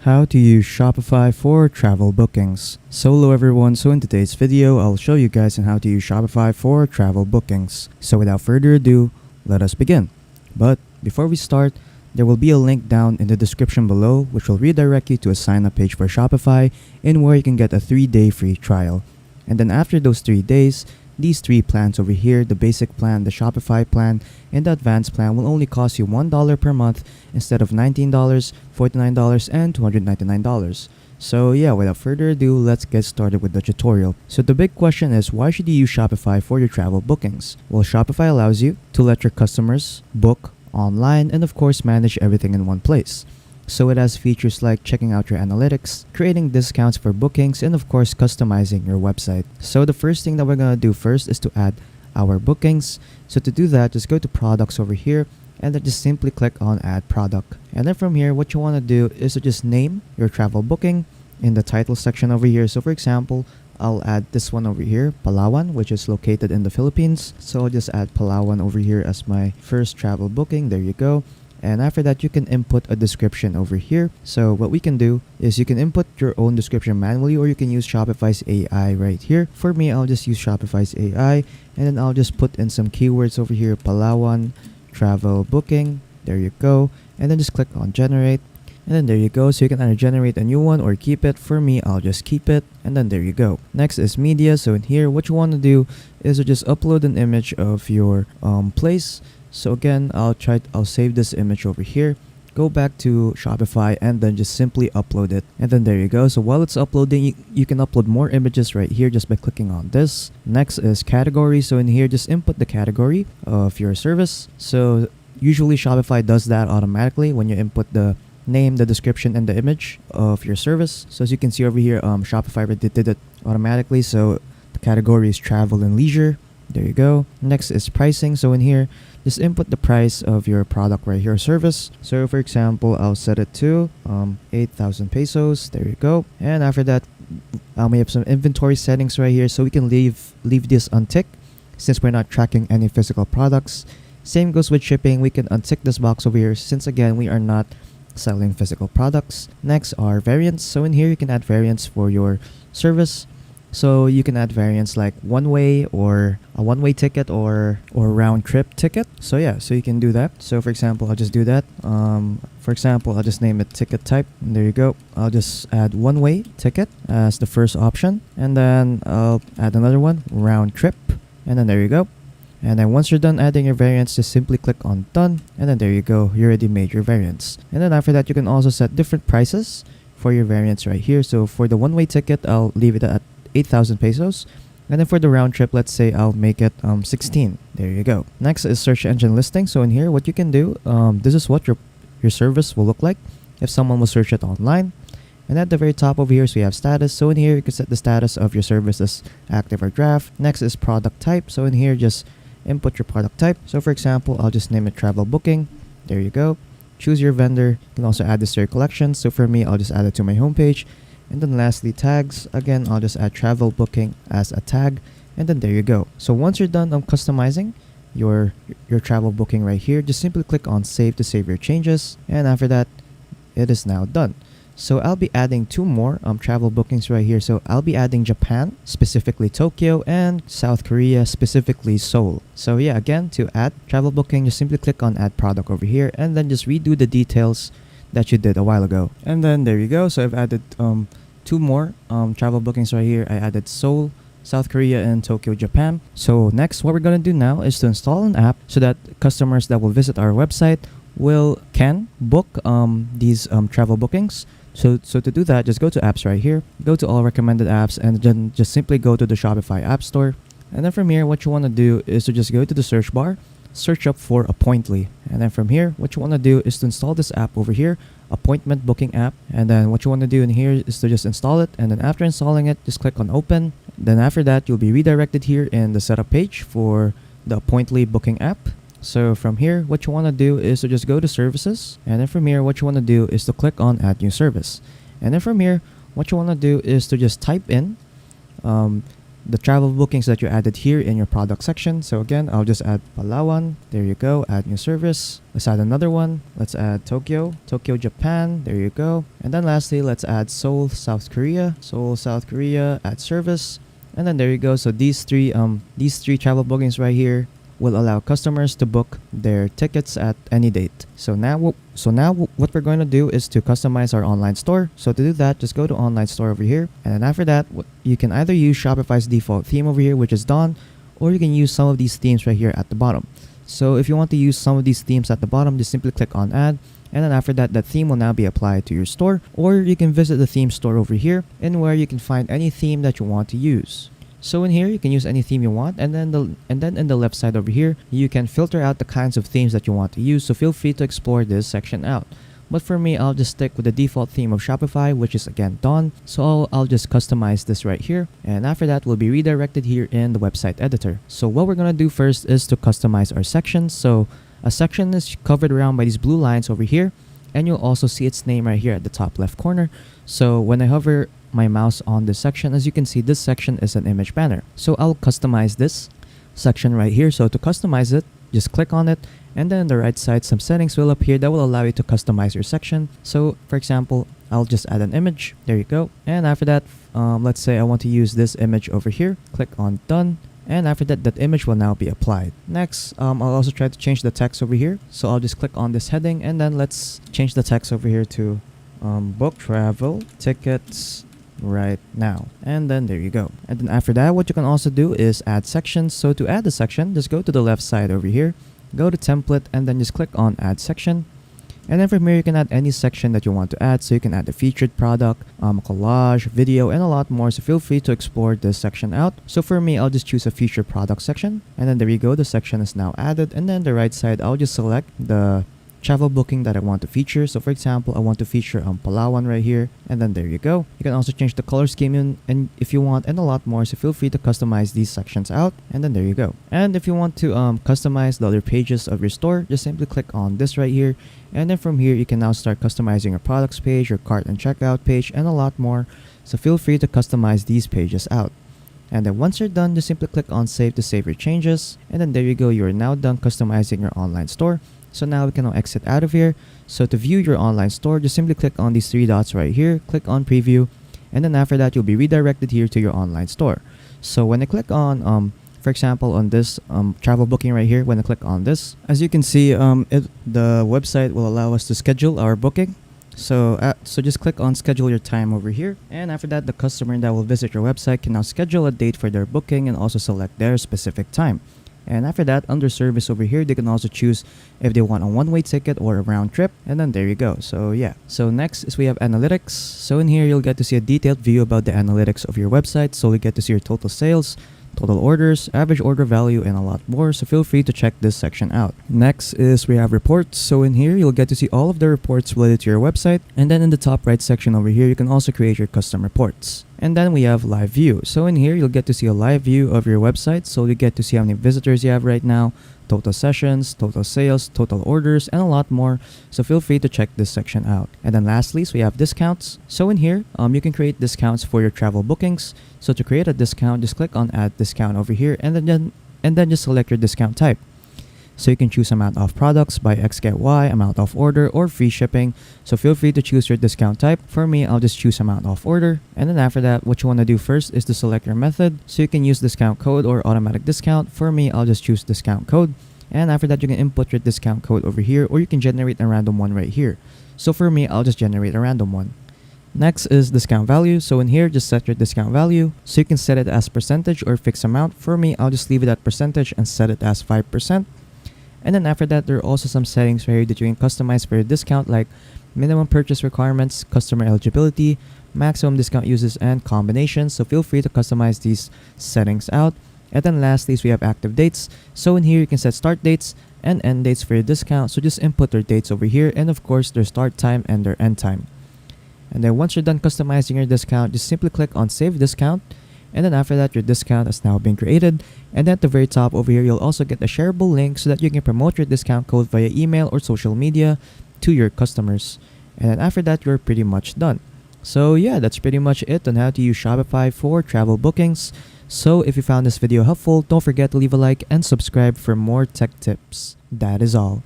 How to use Shopify for travel bookings. So hello everyone, so in today's video, I'll show you guys on how to use Shopify for travel bookings. So without further ado, let us begin. But before we start, there will be a link down in the description below which will redirect you to a sign up page for Shopify and where you can get a 3-day free trial. And then after those 3 days, these 3 plans over here, the basic plan, the Shopify plan, and the advanced plan will only cost you $1 per month instead of $19, $49, and $299. So yeah, without further ado, let's get started with the tutorial. So the big question is, why should you use Shopify for your travel bookings? Well, Shopify allows you to let your customers book online and of course manage everything in one place. So it has features like checking out your analytics, creating discounts for bookings, and of course customizing your website. So the first thing that we're going to do first is to add our bookings. So to do that, just go to products over here and then just simply click on add product. And then from here, what you want to do is to just name your travel booking in the title section over here. So for example, I'll add this one over here, Palawan, which is located in the Philippines. So I'll just add Palawan over here as my first travel booking. There you go. And after that, you can input a description over here. So what we can do is you can input your own description manually, or you can use Shopify's AI right here. For me, I'll just use Shopify's AI, and then I'll just put in some keywords over here, Palawan, travel booking. There you go. And then just click on generate. And then there you go. So you can either generate a new one or keep it. For me, I'll just keep it. And then there you go. Next is media. So in here, what you want to do is to just upload an image of your place. So again, I'll save this image over here, go back to Shopify, and then just simply upload it. And then there you go. So while it's uploading, you can upload more images right here just by clicking on this. Next is category. So in here, just input the category of your service. So usually Shopify does that automatically when you input the name, the description, and the image of your service. So as you can see over here, Shopify did it automatically. So the category is travel and leisure. There you go. Next is pricing. So in here, just input the price of your product right here, service. So for example, I'll set it to 8,000 pesos. There you go. And after that, we have some inventory settings right here. So we can leave this unticked since we're not tracking any physical products. Same goes with shipping. We can untick this box over here since again, we are not selling physical products. Next are variants. So in here, you can add variants for your service. So you can add variants like one-way or a one-way ticket or round-trip ticket. So yeah, so you can do that. So for example, I'll just do that. For example, I'll just name it ticket type. And there you go. I'll just add one-way ticket as the first option. And then I'll add another one, round-trip. And then there you go. And then once you're done adding your variants, just simply click on done. And then there you go. You already made your variants. And then after that, you can also set different prices for your variants right here. So for the one-way ticket, I'll leave it at 8,000 pesos. And then for the round trip, let's say I'll make it 16. There you go. Next is search engine listing. So in here, what you can do, this is what your service will look like if someone will search it online. And at the very top over here, so we have status. So in here, you can set the status of your service as active or draft. Next is product type. So in here, just input your product type. So for example, I'll just name it travel booking. There you go. Choose your vendor. You can also add this to your collection. So for me, I'll just add it to my homepage. And then lastly, tags. Again, I'll just add travel booking as a tag. And then there you go. So once you're done customizing your travel booking right here, just simply click on save to save your changes. And after that, it is now done. So I'll be adding 2 more travel bookings right here. So I'll be adding Japan, specifically Tokyo, and South Korea, specifically Seoul. So yeah, again, to add travel booking, just simply click on add product over here and then just redo the details that you did a while ago. And then there you go. So I've added 2 more travel bookings right here. I added Seoul, South Korea, and Tokyo, Japan. So next, what we're going to do now is to install an app so that customers that will visit our website can book these travel bookings. So to do that, just go to apps right here, go to all recommended apps, and then just simply go to the Shopify App Store. And then from here, what you want to do is to just go to the search bar, search up for Appointly. And then from here, what you want to do is to install this app over here, appointment booking app. And then what you want to do in here is to just install it. And then after installing it, just click on open. Then after that, you'll be redirected here in the setup page for the Appointly booking app. So from here, what you want to do is to just go to services. And then from here, what you want to do is to click on add new service. And then from here, what you want to do is to just type in the travel bookings that you added here in your product section. So again, I'll just add Palawan. There you go. Add new service. Let's add another one. Let's add Tokyo, Japan. There you go. And then lastly, let's add Seoul, South Korea. Seoul, South Korea. Add service. And then there you go. So these three travel bookings right here will allow customers to book their tickets at any date. So now what we're going to do is to customize our online store. So to do that, just go to online store over here, and then after that, you can either use Shopify's default theme over here, which is Dawn, or you can use some of these themes right here at the bottom. So if you want to use some of these themes at the bottom, just simply click on add, and then after that, that theme will now be applied to your store, or you can visit the theme store over here, and where you can find any theme that you want to use. So in here, you can use any theme you want, and then in the left side over here, you can filter out the kinds of themes that you want to use. So feel free to explore this section out. But for me, I'll just stick with the default theme of Shopify, which is again Dawn. So I'll just customize this right here, and after that, we'll be redirected here in the website editor. So what we're gonna do first is to customize our sections. So a section is covered around by these blue lines over here, and you'll also see its name right here at the top left corner. So when I hover my mouse on this section, as you can see, this section is an image banner. So I'll customize this section right here. So to customize it, just click on it, and then on the right side, some settings will appear that will allow you to customize your section. So for example, I'll just add an image. There you go. And after that, let's say I want to use this image over here. Click on done. And after that, that image will now be applied. Next, I'll also try to change the text over here. So I'll just click on this heading, and then let's change the text over here to book travel tickets right now. And then there you go. And then after that, what you can also do is add sections. So to add the section, just go to the left side over here, go to template, and then just click on add section. And then from here, you can add any section that you want to add. So you can add the featured product, collage, video, and a lot more. So feel free to explore this section out. So for me, I'll just choose a featured product section. And then there you go. The section is now added. And then the right side, I'll just select the travel booking that I want to feature. So for example, I want to feature Palawan right here, and then there you go. You can also change the color scheme and if you want, and a lot more. So feel free to customize these sections out, and then there you go. And if you want to customize the other pages of your store, just simply click on this right here, and then from here you can now start customizing your products page, your cart and checkout page, and a lot more. So feel free to customize these pages out. And then once you're done, just simply click on save to save your changes, and then there you go. You are now done customizing your online store. So now we can now exit out of here. So to view your online store, just simply click on these three dots right here, click on preview, and then after that, you'll be redirected here to your online store. So when I click on, for example, on this travel booking right here, when I click on this, as you can see, the website will allow us to schedule our booking. So just click on schedule your time over here, and after that, the customer that will visit your website can now schedule a date for their booking and also select their specific time. And after that, under service over here, they can also choose if they want a one-way ticket or a round trip. And then there you go. So yeah. So next is we have analytics. So in here, you'll get to see a detailed view about the analytics of your website. So you get to see your total sales, total orders, average order value, and a lot more. So feel free to check this section out. Next is we have reports. So in here, you'll get to see all of the reports related to your website. And then in the top right section over here, you can also create your custom reports. And then we have live view. So in here, you'll get to see a live view of your website. So you get to see how many visitors you have right now, total sessions, total sales, total orders, and a lot more. So feel free to check this section out. And then lastly, so we have discounts. So in here, you can create discounts for your travel bookings. So to create a discount, just click on add discount over here, and then just select your discount type. So you can choose amount off products, buy X get Y, amount off order, or free shipping. So feel free to choose your discount type. For me, I'll just choose amount off order. And then after that, what you want to do first is to select your method. So you can use discount code or automatic discount. For me, I'll just choose discount code. And after that, you can input your discount code over here, or you can generate a random one right here. So for me, I'll just generate a random one. Next is discount value. So in here, just set your discount value. So you can set it as percentage or fixed amount. For me, I'll just leave it at percentage and set it as 5%. And then after that, there are also some settings right here that you can customize for your discount, like minimum purchase requirements, customer eligibility, maximum discount uses, and combinations. So feel free to customize these settings out. And then lastly, we have active dates. So in here, you can set start dates and end dates for your discount. So just input their dates over here, and of course, their start time and their end time. And then once you're done customizing your discount, just simply click on save discount. And then after that, your discount has now been created. And at the very top over here, you'll also get a shareable link so that you can promote your discount code via email or social media to your customers. And then after that, you're pretty much done. So yeah, that's pretty much it on how to use Shopify for travel bookings. So if you found this video helpful, don't forget to leave a like and subscribe for more tech tips. That is all.